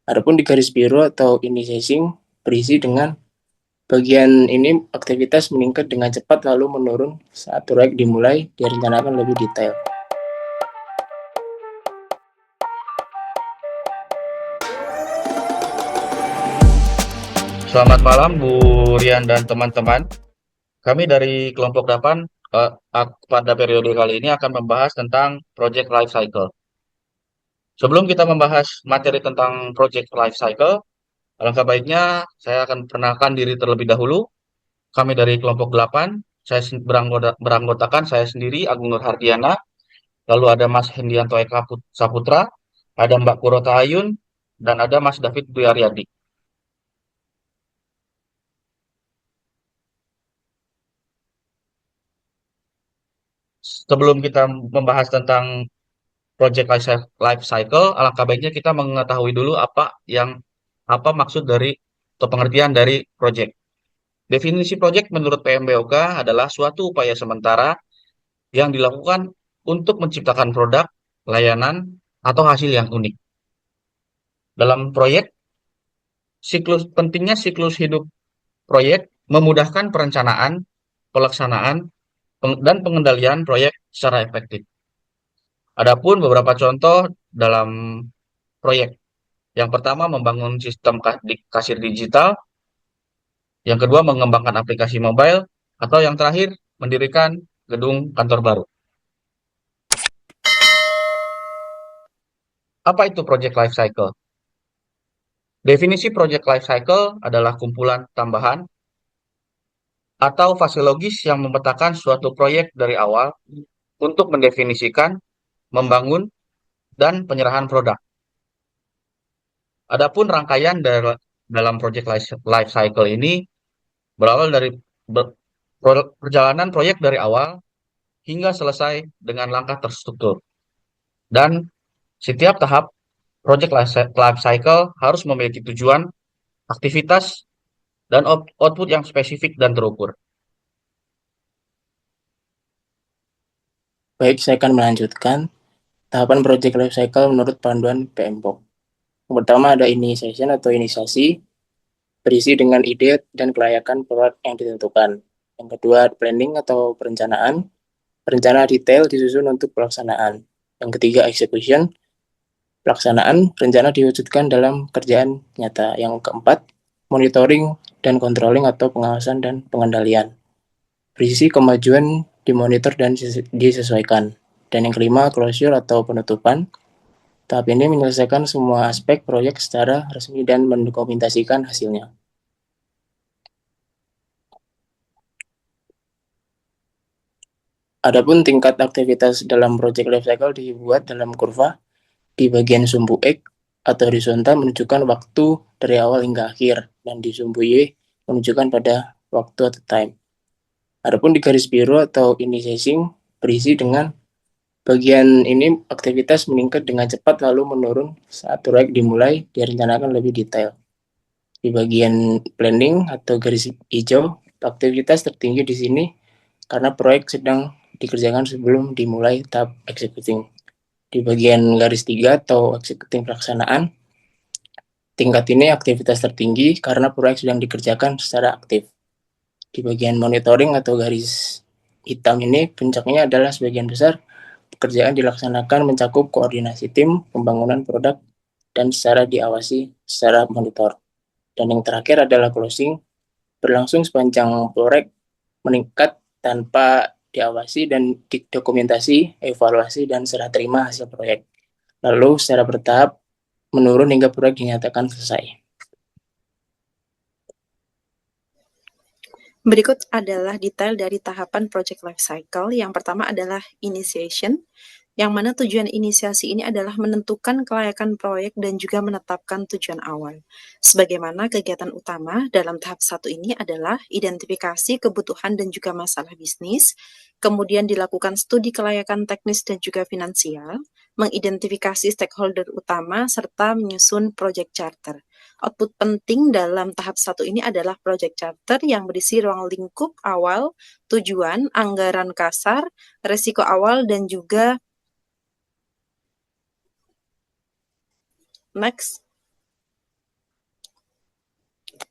Adapun di garis biru atau initiating berisi dengan bagian ini aktivitas meningkat dengan cepat lalu menurun saat proyek dimulai direncanakan lebih detail. Selamat malam Bu Rian dan teman-teman. Kami dari kelompok 8 pada periode kali ini akan membahas tentang Project Life Cycle. Sebelum kita membahas materi tentang Project Life Cycle, alangkah baiknya saya akan perkenalkan diri terlebih dahulu. Kami dari kelompok 8, beranggotakan saya sendiri Agung Nur Hardiana, lalu ada Mas Hendianto Eka Saputra, ada Mbak Kurota Ayun, dan ada Mas David Dwi Aryadi. Sebelum kita membahas tentang Project Life Cycle, alangkah baiknya kita mengetahui dulu apa maksud dari atau pengertian dari project. Definisi project menurut PMBOK adalah suatu upaya sementara yang dilakukan untuk menciptakan produk, layanan, atau hasil yang unik. Dalam proyek, pentingnya siklus hidup proyek memudahkan perencanaan, pelaksanaan, dan pengendalian proyek secara efektif. Adapun beberapa contoh dalam proyek. Yang pertama, membangun sistem kasir digital. Yang kedua, mengembangkan aplikasi mobile. Atau yang terakhir, mendirikan gedung kantor baru. Apa itu Project Life Cycle? Definisi Project Life Cycle adalah kumpulan tambahan atau fase logis yang memetakan suatu proyek dari awal untuk mendefinisikan, membangun, dan penyerahan produk. Adapun rangkaian dalam Project Life Cycle ini berawal dari perjalanan proyek dari awal hingga selesai dengan langkah terstruktur. Dan setiap tahap project life cycle harus memiliki tujuan, aktivitas, dan output yang spesifik dan terukur. Baik, saya akan melanjutkan tahapan project life cycle menurut panduan PMBOK. Yang pertama ada initiation atau inisiasi, berisi dengan ide dan kelayakan produk yang ditentukan. Yang kedua, planning atau perencanaan, rencana detail disusun untuk pelaksanaan. Yang ketiga, execution, pelaksanaan, rencana diwujudkan dalam kerjaan nyata. Yang keempat, monitoring dan controlling atau pengawasan dan pengendalian. Berisi kemajuan dimonitor dan disesuaikan. Dan yang kelima, closure atau penutupan. Tahap ini menyelesaikan semua aspek proyek secara resmi dan mendokumentasikan hasilnya. Adapun tingkat aktivitas dalam project life cycle dibuat dalam kurva di bagian sumbu X atau horizontal menunjukkan waktu dari awal hingga akhir dan di sumbu Y menunjukkan pada waktu atau time. Adapun di garis biru atau initiating berisi dengan bagian ini aktivitas meningkat dengan cepat lalu menurun saat proyek dimulai direncanakan lebih detail. Di bagian planning atau garis hijau, aktivitas tertinggi di sini karena proyek sedang dikerjakan sebelum dimulai tahap executing. Di bagian garis 3 atau executing pelaksanaan, tingkat ini aktivitas tertinggi karena proyek sedang dikerjakan secara aktif. Di bagian monitoring atau garis hitam ini, puncaknya adalah sebagian besar pekerjaan dilaksanakan mencakup koordinasi tim, pembangunan produk, dan secara diawasi secara monitor. Dan yang terakhir adalah closing, berlangsung sepanjang proyek meningkat tanpa diawasi dan dokumentasi, evaluasi, dan serah terima hasil proyek. Lalu secara bertahap menurun hingga proyek dinyatakan selesai. Berikut adalah detail dari tahapan project life cycle. Yang pertama adalah initiation, yang mana tujuan inisiasi ini adalah menentukan kelayakan proyek dan juga menetapkan tujuan awal. Sebagaimana kegiatan utama dalam tahap 1 ini adalah identifikasi kebutuhan dan juga masalah bisnis, kemudian dilakukan studi kelayakan teknis dan juga finansial, mengidentifikasi stakeholder utama, serta menyusun project charter. Output penting dalam tahap 1 ini adalah project charter yang berisi ruang lingkup awal, tujuan, anggaran kasar, resiko awal, dan juga next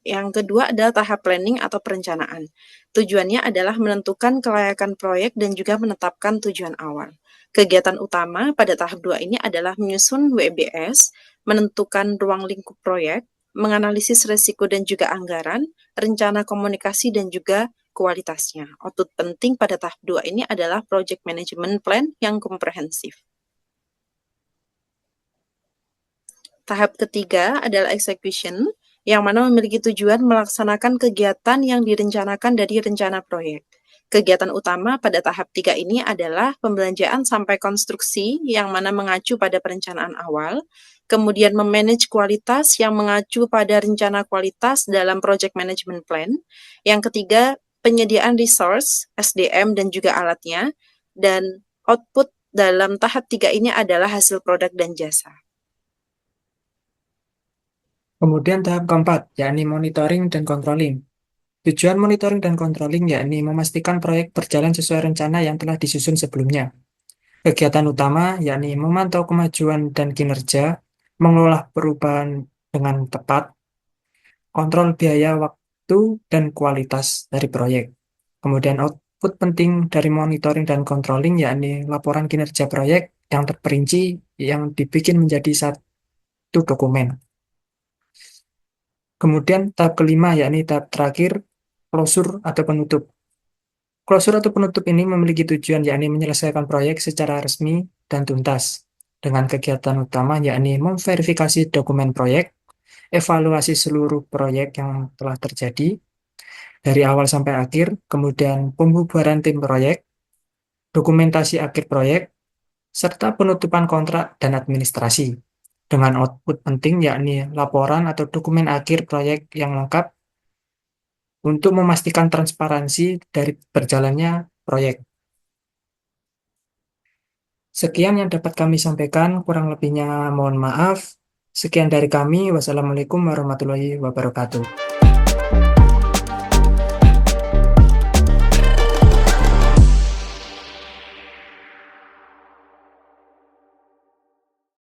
Yang kedua adalah tahap planning atau perencanaan. Tujuannya adalah menentukan kelayakan proyek dan juga menetapkan tujuan awal. Kegiatan utama pada tahap 2 ini adalah menyusun WBS, menentukan ruang lingkup proyek, menganalisis risiko dan juga anggaran, rencana komunikasi dan juga kualitasnya. Output penting pada tahap 2 ini adalah project management plan yang komprehensif. Tahap ketiga adalah execution, yang mana memiliki tujuan melaksanakan kegiatan yang direncanakan dari rencana proyek. Kegiatan utama pada tahap 3 ini adalah pembelanjaan sampai konstruksi yang mana mengacu pada perencanaan awal, kemudian memanage kualitas yang mengacu pada rencana kualitas dalam project management plan. Yang ketiga, penyediaan resource, SDM dan juga alatnya, dan output dalam tahap 3 ini adalah hasil produk dan jasa. Kemudian tahap keempat, yakni monitoring dan controlling. Tujuan monitoring dan controlling yakni memastikan proyek berjalan sesuai rencana yang telah disusun sebelumnya. Kegiatan utama yakni memantau kemajuan dan kinerja, mengelola perubahan dengan tepat, kontrol biaya, waktu, dan kualitas dari proyek. Kemudian output penting dari monitoring dan controlling yakni laporan kinerja proyek yang terperinci yang dibikin menjadi satu dokumen. Kemudian tahap kelima yakni tahap terakhir, closure atau penutup. Closure atau penutup ini memiliki tujuan yakni menyelesaikan proyek secara resmi dan tuntas dengan kegiatan utama yakni memverifikasi dokumen proyek, evaluasi seluruh proyek yang telah terjadi dari awal sampai akhir, kemudian pembubaran tim proyek, dokumentasi akhir proyek, serta penutupan kontrak dan administrasi. Dengan output penting yakni laporan atau dokumen akhir proyek yang lengkap untuk memastikan transparansi dari berjalannya proyek. Sekian yang dapat kami sampaikan, kurang lebihnya mohon maaf. Sekian dari kami, wassalamualaikum warahmatullahi wabarakatuh.